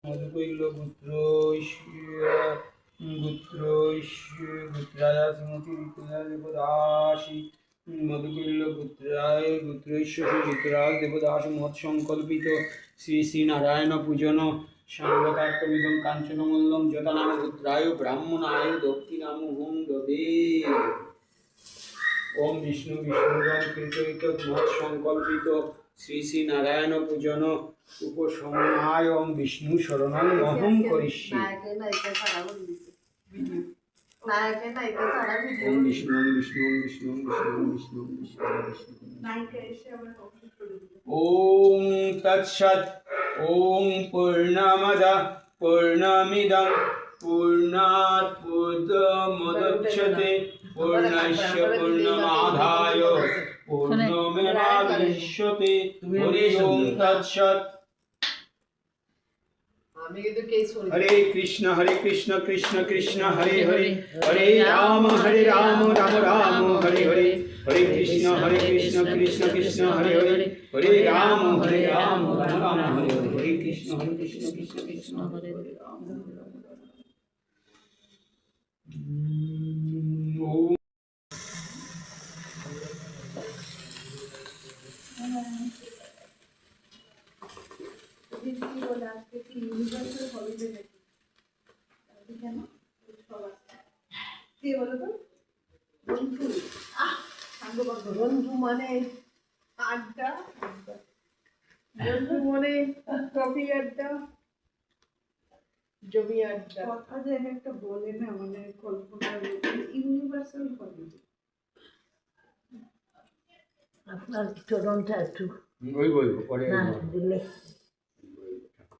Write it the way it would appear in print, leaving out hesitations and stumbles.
গোত্রায় শ্রীমতী ঋতুরাজ দেবদাসী গোত্রায় গোত্রৈশ্বরী ঋতুরাজ দেবদাস মত সংকল্পিত শ্রী শ্রী নারায়ণ পূজন সাঙ্গতার্থবিদং কাঞ্চনমল্লম যথা নাম গোত্রায় ব্রাহ্মণায় দক্ষিণামুহং দদে। ওম বিষ্ণু বিষ্ণুগণ কৃতৈত মত সংকল্পিত শ্রী শ্রী নারায়ণ পূজন উপসমায় ওম বিষ্ণু শরণং অহং করিষ্যে। ওম বিষ্ণু বিষ্ণু বিষ্ণু বিষ্ণু বিষ্ণু বিষ্ণু বিষ্ণু। ওম তৎসৎ। ওম পূর্ণমদঃ পূর্ণমিদং পূর্ণাৎ পূর্ণমুদচ্যতে পূর্ণস্য পূর্ণমাদায় পূর্ণমেবাবশিষ্যতে। হরি ওম তৎসৎ। হরে কৃষ্ণ কৃষ্ণ কৃষ্ণ হরে হরে হরে রাম রাম রাম হরে হরে। হরে কৃষ্ণ কৃষ্ণ কৃষ্ণ হরে হরে হরে রাম রাম রাম হরে হরে। হরে কৃষ্ণ কৃষ্ণ কৃষ্ণ হরে হরে রাম রাম। বন্ধু মানে আড্ডা, বন্ধু মানে কফি আড্ডা, জমি আড্ডা। কথা যে একটা বলে না, মানে কল্পনা ইউনিভার্সাল হলিডে। আপনার চরণটা একটু ওই বলবো পরে দিলে